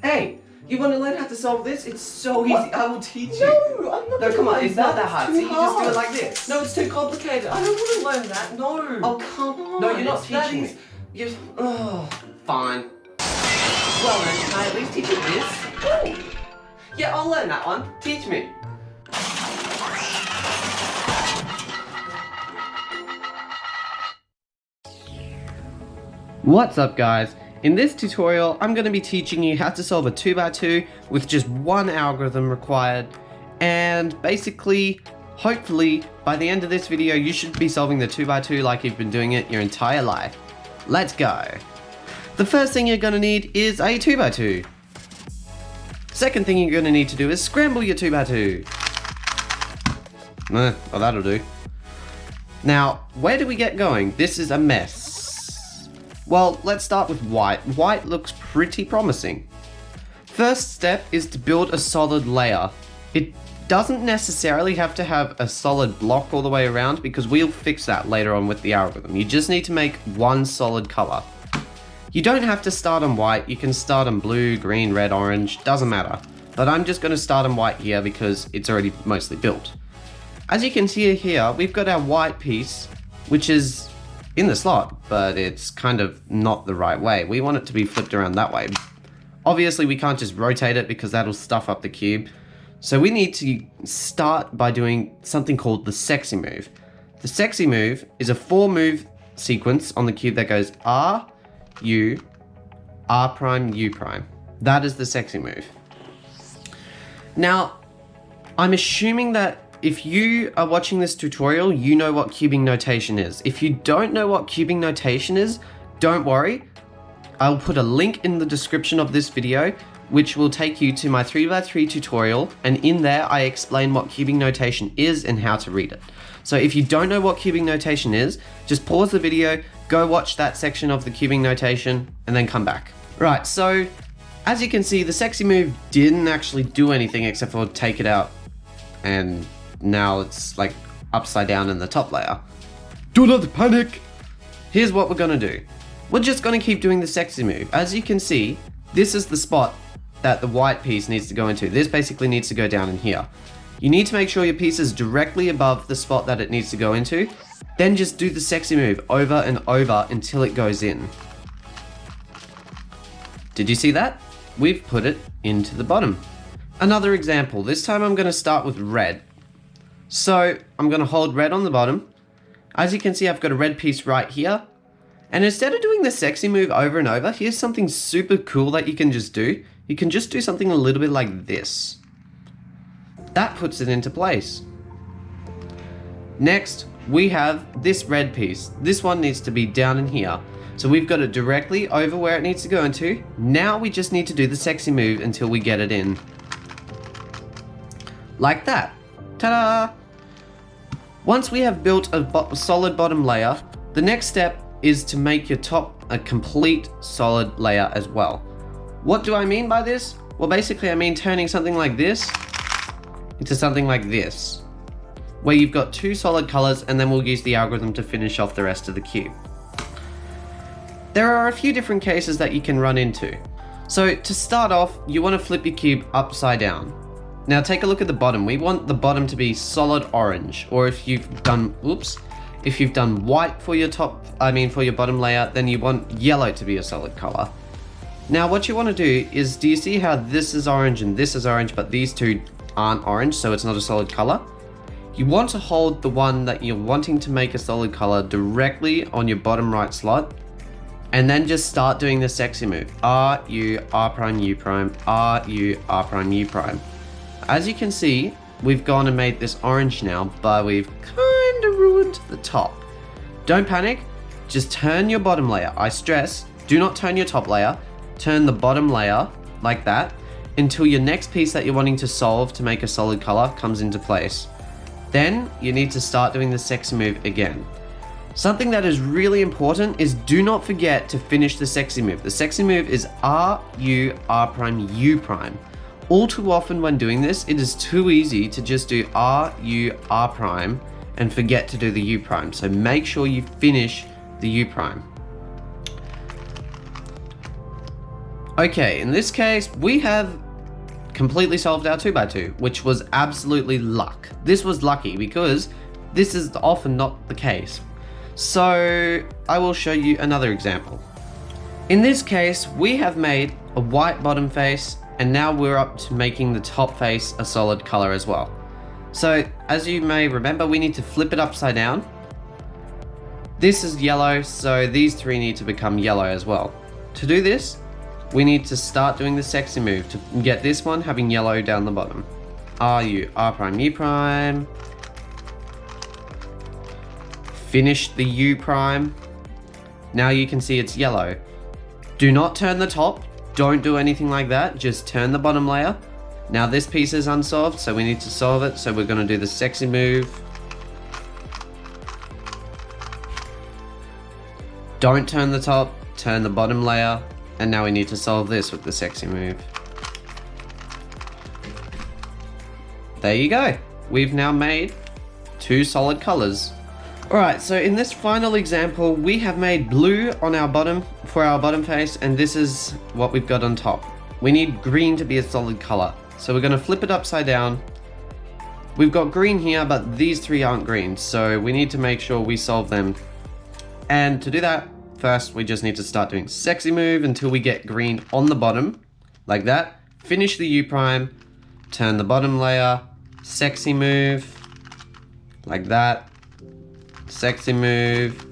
Hey, you want to learn how to solve this? It's so easy. What? I will teach you. No, I'm not. No, come on, it's not that It's hard. too See, you just do it hard. like this. No, it's too complicated. I don't want to learn that. No. Oh, come on. No, you're not It's that teaching easy. me. You're... Oh, fine. Well then, can I at least teach you this? Oh. Yeah, I'll learn that one. Teach me. What's up, guys? In this tutorial, I'm going to be teaching you how to solve a 2x2 with just one algorithm required. And basically, hopefully, by the end of this video, you should be solving the 2x2 like you've been doing it your entire life. Let's go. The first thing you're going to need is a 2x2. Second thing you're going to need to do is scramble your 2x2. Well, that'll do. Now, where do we get going? This is a mess. Well, let's start with white. White looks pretty promising. First step is to build a solid layer. It doesn't necessarily have to have a solid block all the way around because we'll fix that later on with the algorithm. You just need to make one solid color. You don't have to start on white. You can start on blue, green, red, orange, doesn't matter. But I'm just going to start on white here because it's already mostly built. As you can see here, we've got our white piece, which is in the slot, but it's kind of not the right way. We want it to be flipped around that way. Obviously, we can't just rotate it because that'll stuff up the cube. So we need to start by doing something called the sexy move. The sexy move is a 4-move sequence on the cube that goes R, U, R prime, U prime. That is the sexy move. Now, I'm assuming that if you are watching this tutorial, you know what cubing notation is. If you don't know what cubing notation is, don't worry. I'll put a link in the description of this video, which will take you to my 3x3 tutorial, and in there I explain what cubing notation is and how to read it. So if you don't know what cubing notation is, just pause the video, go watch that section of the cubing notation, and then come back. Right, so as you can see, the sexy move didn't actually do anything except for take it out, and now it's like upside down in the top layer. Do not panic! Here's what we're gonna do. We're just gonna keep doing the sexy move. As you can see, this is the spot that the white piece needs to go into. This basically needs to go down in here. You need to make sure your piece is directly above the spot that it needs to go into. Then just do the sexy move over and over until it goes in. Did you see that? We've put it into the bottom. Another example. This time I'm gonna start with red. So I'm going to hold red on the bottom. As you can see, I've got a red piece right here. And instead of doing the sexy move over and over, here's something super cool that you can just do. You can just do something a little bit like this. That puts it into place. Next, we have this red piece. This one needs to be down in here. So we've got it directly over where it needs to go into. Now we just need to do the sexy move until we get it in. Like that. Ta-da! Once we have built a solid bottom layer, the next step is to make your top a complete solid layer as well. What do I mean by this? Well, basically I mean turning something like this into something like this, where you've got two solid colors, and then we'll use the algorithm to finish off the rest of the cube. There are a few different cases that you can run into. So to start off, you want to flip your cube upside down. Now take a look at the bottom. We want the bottom to be solid orange, or if you've done, if you've done white for your for your bottom layer, then you want yellow to be a solid color. Now what you want to do is, do you see how this is orange and this is orange, but these two aren't orange, so it's not a solid color? You want to hold the one that you're wanting to make a solid color directly on your bottom right slot, and then just start doing the sexy move. R, U, R prime, U prime, R, U, R prime, U prime. As you can see, we've gone and made this orange now, but we've kind of ruined the top. Don't panic, just turn your bottom layer. I stress, do not turn your top layer, turn the bottom layer like that until your next piece that you're wanting to solve to make a solid color comes into place. Then you need to start doing the sexy move again. Something that is really important is do not forget to finish the sexy move. The sexy move is R, U, R prime, U prime. All too often when doing this, it is too easy to just do R, U, R prime and forget to do the U prime. So make sure you finish the U prime. Okay, in this case, we have completely solved our 2x2, which was absolutely luck. This was lucky because this is often not the case. So I will show you another example. In this case, we have made a white bottom face, and now we're up to making the top face a solid color as well. So as you may remember, we need to flip it upside down. This is yellow, so these three need to become yellow as well. To do this, we need to start doing the sexy move to get this one having yellow down the bottom. R prime, U prime. Finish the U prime. Now you can see it's yellow. Do not turn the top. Don't do anything like that. Just turn the bottom layer. Now this piece is unsolved, so we need to solve it. So we're going to do the sexy move. Don't turn the top, turn the bottom layer. And now we need to solve this with the sexy move. There you go. We've now made two solid colors. Alright, so in this final example, we have made blue on our bottom for our bottom face, and this is what we've got on top. We need green to be a solid color. So we're going to flip it upside down. We've got green here, but these three aren't green, so we need to make sure we solve them. And to do that, first we just need to start doing sexy move until we get green on the bottom, like that. Finish the U prime, turn the bottom layer, sexy move, like that. Sexy move,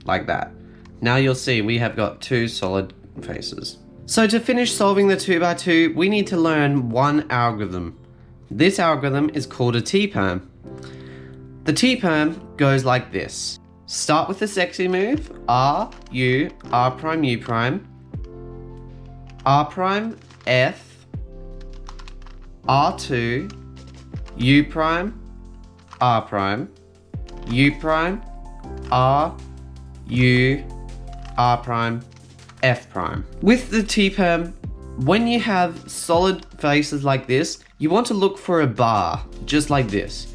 like that. Now you'll see we have got two solid faces. So to finish solving the 2x2, we need to learn one algorithm. This algorithm is called a T-Perm. The T-Perm goes like this. Start with the sexy move, R, U, R prime, U prime, R prime, F, R2, U prime, R prime, U prime, R, U, R prime, F prime. With the T-Perm, when you have solid faces like this, you want to look for a bar, just like this.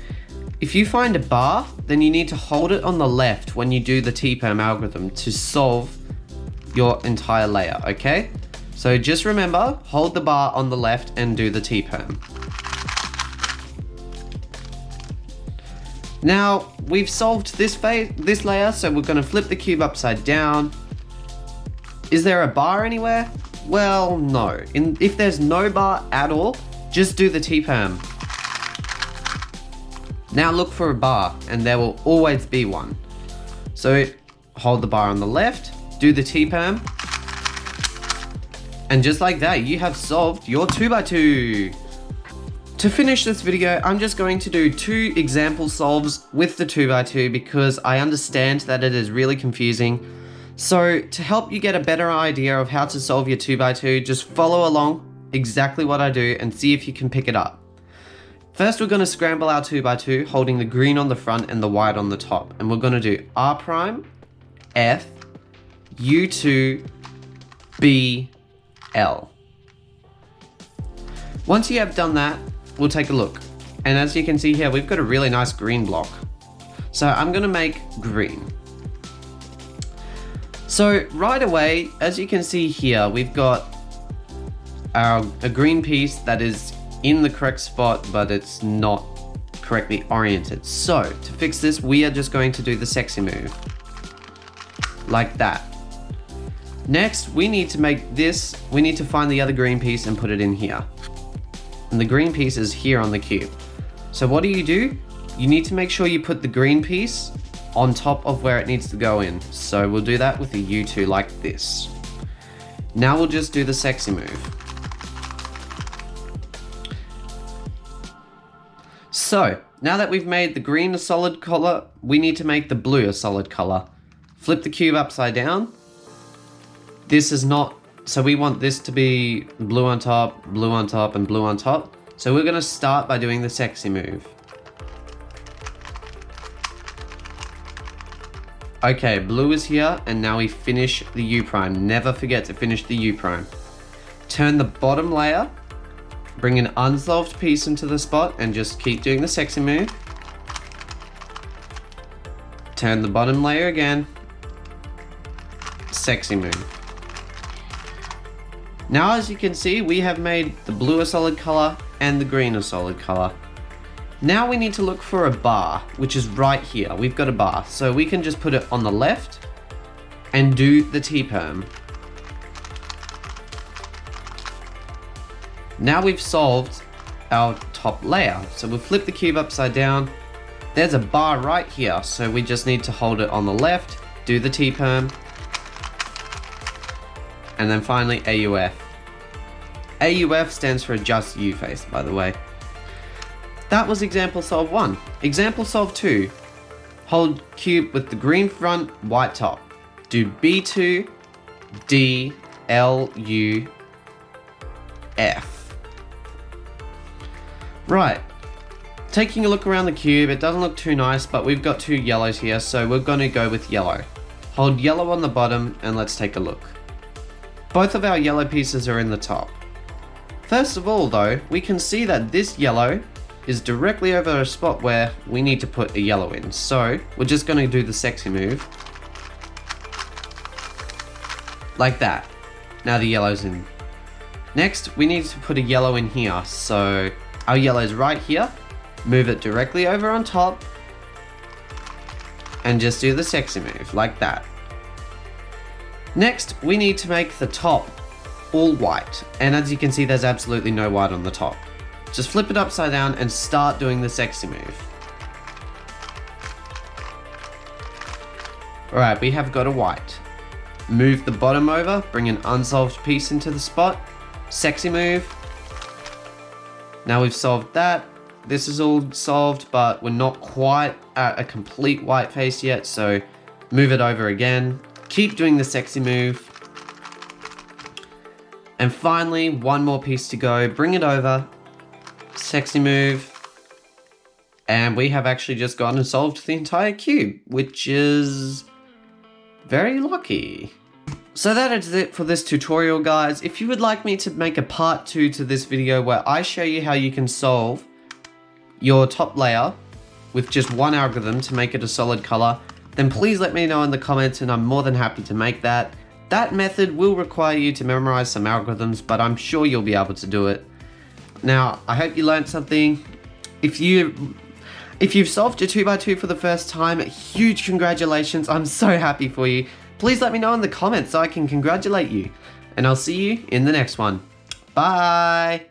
If you find a bar, then you need to hold it on the left when you do the T-Perm algorithm to solve your entire layer, okay? So just remember, hold the bar on the left and do the T-Perm. Now, we've solved this layer, so we're gonna flip the cube upside down. Is there a bar anywhere? Well, no. If there's no bar at all, just do the T-Perm. Now look for a bar, and there will always be one. So hold the bar on the left, do the T-Perm, and just like that, you have solved your 2x2. To finish this video, I'm just going to do two example solves with the 2x2 because I understand that it is really confusing. So to help you get a better idea of how to solve your 2x2, just follow along exactly what I do and see if you can pick it up. First, we're going to scramble our 2x2, holding the green on the front and the white on the top. And we're going to do R prime, F, U2, B, L. Once you have done that, we'll take a look. And as you can see here, we've got a really nice green block. So I'm going to make green. So right away, as you can see here, we've got a green piece that is in the correct spot, but it's not correctly oriented. So to fix this, we are just going to do the sexy move. Like that. Next, we need to make this, we need to find the other green piece and put it in here. And the green piece is here on the cube. So what do? You need to make sure you put the green piece on top of where it needs to go in. So we'll do that with the U2 like this. Now we'll just do the sexy move. So now that we've made the green a solid color, we need to make the blue a solid color. Flip the cube upside down. This is not, so we want this to be blue on top, and blue on top. So we're gonna start by doing the sexy move. Okay, blue is here, and now we finish the U prime. Never forget to finish the U prime. Turn the bottom layer, bring an unsolved piece into the spot, and just keep doing the sexy move. Turn the bottom layer again. Sexy move. Now as you can see, we have made the blue a solid color and the green a solid color. Now we need to look for a bar, which is right here. We've got a bar, so we can just put it on the left and do the T-perm. Now we've solved our top layer. So we'll flip the cube upside down. There's a bar right here, so we just need to hold it on the left, do the T-perm, and then finally AUF. AUF stands for Adjust U Face, by the way. That was example solve 1. Example solve 2. Hold cube with the green front, white top. Do B2, D, L, U, F. Right. Taking a look around the cube, it doesn't look too nice, but we've got 2 yellows here, so we're going to go with yellow. Hold yellow on the bottom and let's take a look. Both of our yellow pieces are in the top. First of all though, we can see that this yellow is directly over a spot where we need to put a yellow in. So we're just going to do the sexy move. Like that. Now the yellow's in. Next, we need to put a yellow in here. So our yellow's right here. Move it directly over on top. And just do the sexy move, like that. Next, we need to make the top all white. And as you can see, there's absolutely no white on the top. Just flip it upside down and start doing the sexy move. Alright, we have got a white. Move the bottom over, bring an unsolved piece into the spot. Sexy move. Now we've solved that. This is all solved, but we're not quite at a complete white face yet, so move it over again. Keep doing the sexy move. And finally, one more piece to go. Bring it over. Sexy move. And we have actually just gone and solved the entire cube, which is very lucky. So that is it for this tutorial, guys. If you would like me to make a part 2 to this video where I show you how you can solve your top layer with just one algorithm to make it a solid color, then please let me know in the comments and I'm more than happy to make that. That method will require you to memorize some algorithms, but I'm sure you'll be able to do it. Now, I hope you learned something. If you've solved your 2x2 for the first time, huge congratulations. I'm so happy for you. Please let me know in the comments so I can congratulate you. And I'll see you in the next one. Bye.